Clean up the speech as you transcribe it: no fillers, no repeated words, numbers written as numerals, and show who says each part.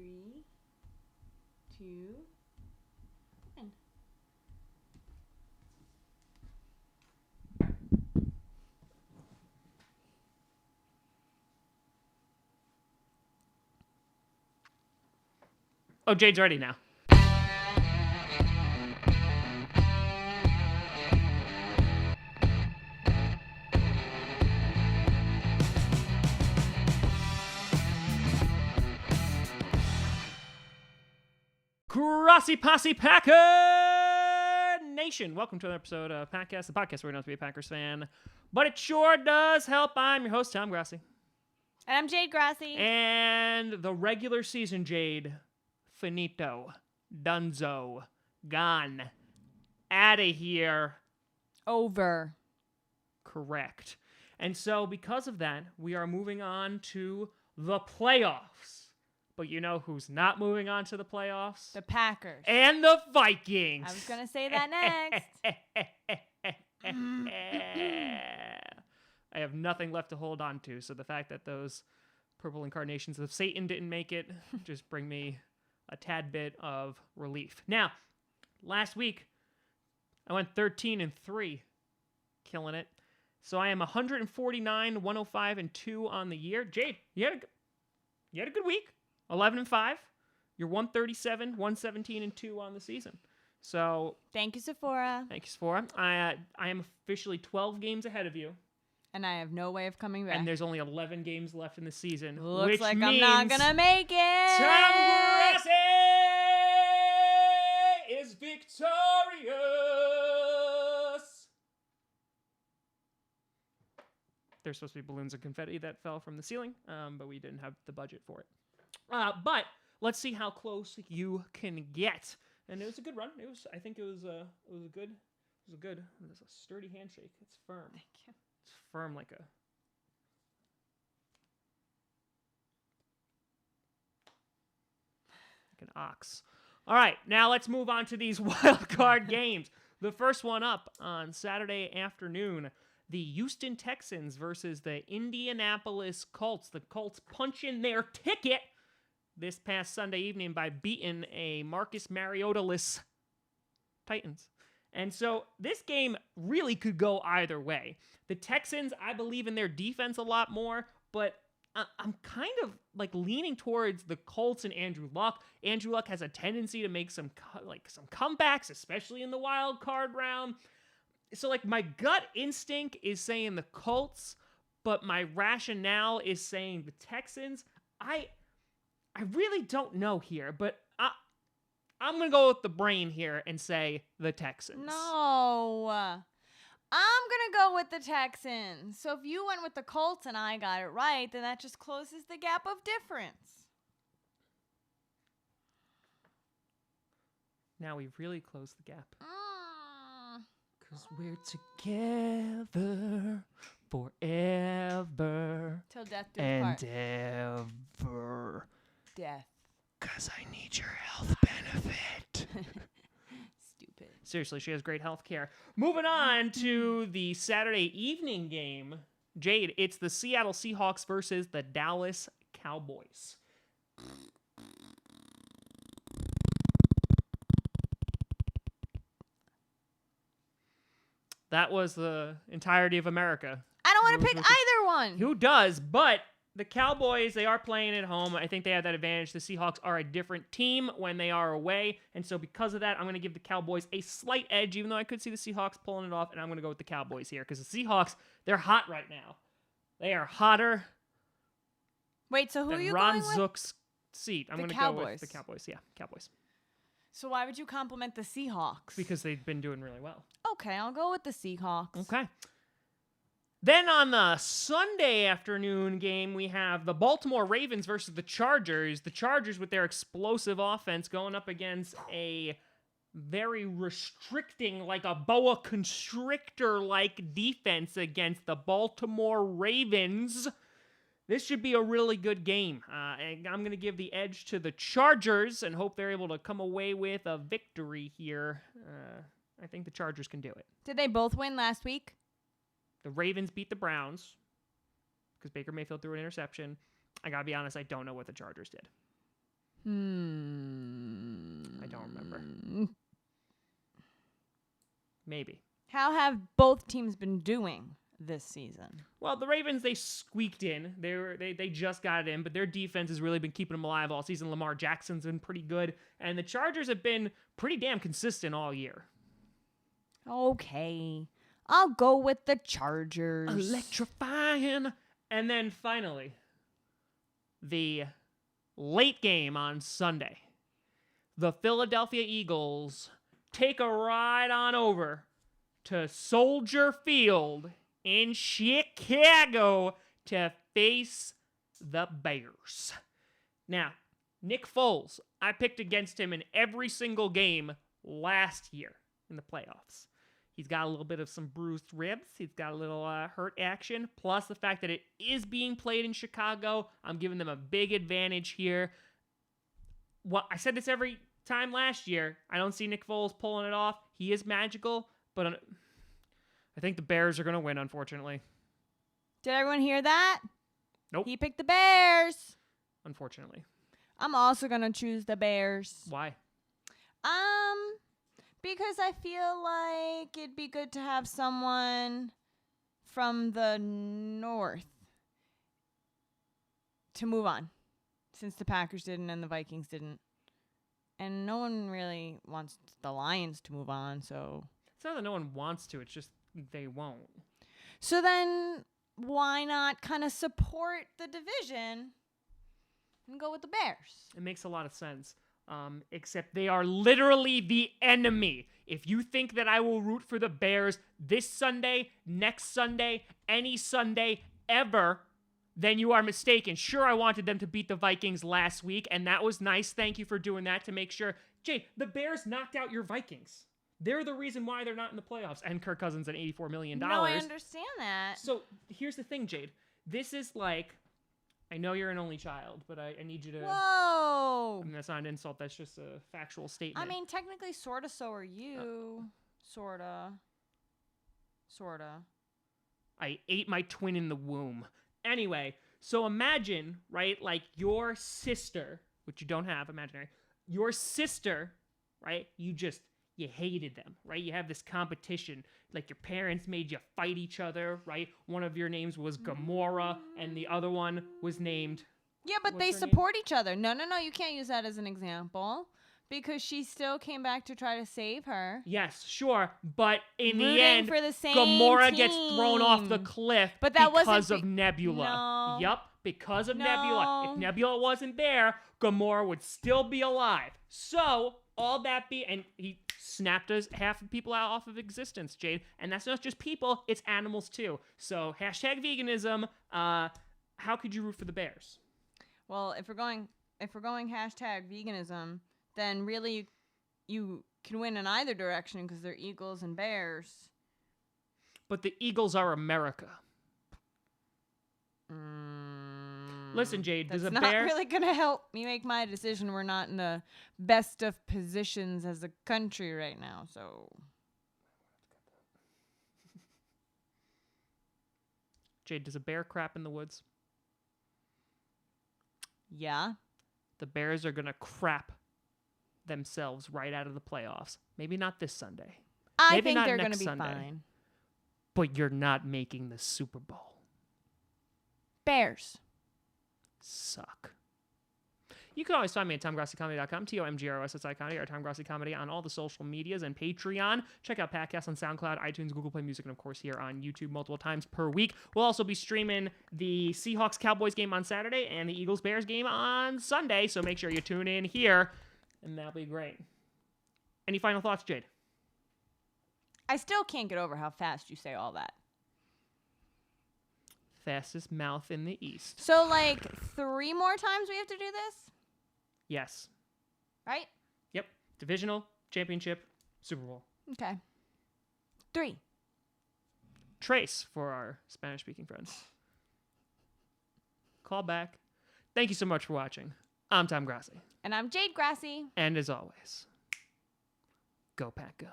Speaker 1: 3, 2, 1.
Speaker 2: Oh, Jade's ready now. Grossi Posse Packer Nation. Welcome to another episode of Packcast, the podcast where you don't have to be a Packers fan, but it sure does help. I'm your host, Tom Grossi.
Speaker 1: And I'm Jade Grossi.
Speaker 2: And the regular season, Jade, finito, dunzo, gone, outta here.
Speaker 1: Over.
Speaker 2: Correct. And so because of that, we are moving on to the playoffs. But you know who's not moving on to the playoffs?
Speaker 1: The Packers.
Speaker 2: And the Vikings.
Speaker 1: I was going to say that next.
Speaker 2: I have nothing left to hold on to. So the fact that those purple incarnations of Satan didn't make it just bring me a tad bit of relief. Now, last week, I went 13-3, killing it. So I am 149, 105, and 2 on the year. Jade, you had a good week. 11-5. You're 137, 117, and 2 on the season. So
Speaker 1: thank you, Sephora.
Speaker 2: Thank you, Sephora. I am officially 12 games ahead of you.
Speaker 1: And I have no way of coming back.
Speaker 2: And there's only 11 games left in the season.
Speaker 1: Looks
Speaker 2: which
Speaker 1: like
Speaker 2: means
Speaker 1: I'm not gonna make it.
Speaker 2: Tom Grossi is victorious. There's supposed to be balloons and confetti that fell from the ceiling, but we didn't have the budget for it. But let's see how close you can get. And it was a good run. I think it was a sturdy handshake. It's firm.
Speaker 1: Thank you.
Speaker 2: It's firm like an ox. All right, now let's move on to these wild card games. The first one up on Saturday afternoon. The Houston Texans versus the Indianapolis Colts. The Colts punch in their ticket this past Sunday evening by beating a Marcus Mariota-less Titans. And so this game really could go either way. The Texans, I believe in their defense a lot more, but I'm kind of like leaning towards the Colts and Andrew Luck. Andrew Luck has a tendency to make some comebacks, especially in the wild card round. So, like, my gut instinct is saying the Colts, but my rationale is saying the Texans. I really don't know here, but I'm going to go with the brain here and say the Texans.
Speaker 1: No. I'm going to go with the Texans. So if you went with the Colts and I got it right, then that just closes the gap of difference.
Speaker 2: Now we've really closed the gap. Because we're together forever.
Speaker 1: Till death do us part.
Speaker 2: And ever.
Speaker 1: Death.
Speaker 2: Because I need your health benefit.
Speaker 1: Stupid.
Speaker 2: Seriously, she has great health care. Moving on to the Saturday evening game. Jade, it's the Seattle Seahawks versus the Dallas Cowboys. That was the entirety of America.
Speaker 1: I don't want to pick either one.
Speaker 2: Who does? But the Cowboys, they are playing at home. I think they have that advantage. The Seahawks are a different team when they are away. And so because of that, I'm going to give the Cowboys a slight edge, even though I could see the Seahawks pulling it off. And I'm going to go with the Cowboys here because the Seahawks, they're hot right now. They are hotter.
Speaker 1: Wait, so who
Speaker 2: than
Speaker 1: are you
Speaker 2: Ron
Speaker 1: going with?
Speaker 2: Zook's seat. I'm going to go with the Cowboys. Yeah, Cowboys.
Speaker 1: So why would you compliment the Seahawks?
Speaker 2: Because they've been doing really well.
Speaker 1: Okay, I'll go with the Seahawks.
Speaker 2: Okay. Then on the Sunday afternoon game, we have the Baltimore Ravens versus the Chargers. The Chargers with their explosive offense going up against a very restricting, like a boa constrictor-like defense against the Baltimore Ravens. This should be a really good game. And I'm going to give the edge to the Chargers and hope they're able to come away with a victory here. I think the Chargers can do it.
Speaker 1: Did they both win last week?
Speaker 2: The Ravens beat the Browns because Baker Mayfield threw an interception. I got to be honest, I don't know what the Chargers did. I don't remember. Maybe.
Speaker 1: How have both teams been doing this season?
Speaker 2: Well, the Ravens, they squeaked in. They just got it in, but their defense has really been keeping them alive all season. Lamar Jackson's been pretty good, and the Chargers have been pretty damn consistent all year.
Speaker 1: Okay. I'll go with the Chargers.
Speaker 2: Electrifying. And then finally, the late game on Sunday. The Philadelphia Eagles take a ride on over to Soldier Field in Chicago to face the Bears. Now, Nick Foles, I picked against him in every single game last year in the playoffs. He's got a little bit of some bruised ribs. He's got a little hurt action. Plus the fact that it is being played in Chicago, I'm giving them a big advantage here. Well, I said this every time last year. I don't see Nick Foles pulling it off. He is magical, but I think the Bears are going to win, unfortunately.
Speaker 1: Did everyone hear that?
Speaker 2: Nope.
Speaker 1: He picked the Bears.
Speaker 2: Unfortunately.
Speaker 1: I'm also going to choose the Bears.
Speaker 2: Why?
Speaker 1: Because I feel like it'd be good to have someone from the North to move on, since the Packers didn't and the Vikings didn't. And no one really wants the Lions to move on, so...
Speaker 2: It's not that no one wants to, it's just they won't.
Speaker 1: So then, why not kind of support the division and go with the Bears?
Speaker 2: It makes a lot of sense. Except they are literally the enemy. If you think that I will root for the Bears this Sunday, next Sunday, any Sunday, ever, then you are mistaken. Sure, I wanted them to beat the Vikings last week, and that was nice. Thank you for doing that to make sure. Jade, the Bears knocked out your Vikings. They're the reason why they're not in the playoffs. And Kirk Cousins at $84 million.
Speaker 1: No, I understand that.
Speaker 2: So here's the thing, Jade. This is like... I know you're an only child, but I need you to...
Speaker 1: Whoa!
Speaker 2: I mean, that's not an insult. That's just a factual statement.
Speaker 1: I mean, technically, sorta, so are you. Sorta.
Speaker 2: I ate my twin in the womb. Anyway, so imagine, right, like your sister, which you don't have, imaginary, your sister, right, you hated them, right? You have this competition. Like your parents made you fight each other, right? One of your names was Gamora, and the other one was named...
Speaker 1: Yeah, but they support each other. No, you can't use that as an example. Because she still came back to try to save her.
Speaker 2: Yes, sure. But in the
Speaker 1: Rooting
Speaker 2: end,
Speaker 1: for the same
Speaker 2: Gamora
Speaker 1: team.
Speaker 2: gets thrown off the cliff
Speaker 1: But that
Speaker 2: because
Speaker 1: wasn't
Speaker 2: of Nebula.
Speaker 1: No.
Speaker 2: Yep, because of
Speaker 1: No.
Speaker 2: Nebula. If Nebula wasn't there, Gamora would still be alive. So, all that be... And he snapped half of people out off of existence, Jade. And that's not just people, it's animals too. So, hashtag veganism. How could you root for the Bears?
Speaker 1: Well, if we're going hashtag veganism, then really you can win in either direction because they're Eagles and Bears.
Speaker 2: But the Eagles are America. Listen, Jade, does a
Speaker 1: That's
Speaker 2: bear...
Speaker 1: not really going to help me make my decision. We're not in the best of positions as a country right now, so...
Speaker 2: Jade, does a bear crap in the woods?
Speaker 1: Yeah.
Speaker 2: The Bears are going to crap themselves right out of the playoffs. Maybe not this Sunday.
Speaker 1: I
Speaker 2: Maybe
Speaker 1: think
Speaker 2: not
Speaker 1: they're going
Speaker 2: next
Speaker 1: to be
Speaker 2: Sunday.
Speaker 1: fine.
Speaker 2: But you're not making the Super Bowl.
Speaker 1: Bears.
Speaker 2: Suck. You can always find me at TomGrossiComedy.com, TomGROSSI Comedy, or Tom Grossi Comedy on all the social medias and Patreon. Check out podcasts on SoundCloud, iTunes, Google Play Music, and of course here on YouTube multiple times per week. We'll also be streaming the Seahawks-Cowboys game on Saturday and the Eagles-Bears game on Sunday, so make sure you tune in here, and that'll be great. Any final thoughts, Jade?
Speaker 1: I still can't get over how fast you say all that.
Speaker 2: Fastest mouth in the East.
Speaker 1: So, 3 more times we have to do this?
Speaker 2: Yes.
Speaker 1: Right?
Speaker 2: Yep. Divisional, championship, Super Bowl.
Speaker 1: Okay. 3.
Speaker 2: Trace for our Spanish-speaking friends. Call back. Thank you so much for watching. I'm Tom Grossi.
Speaker 1: And I'm Jade Grossi.
Speaker 2: And as always, go Pack Go.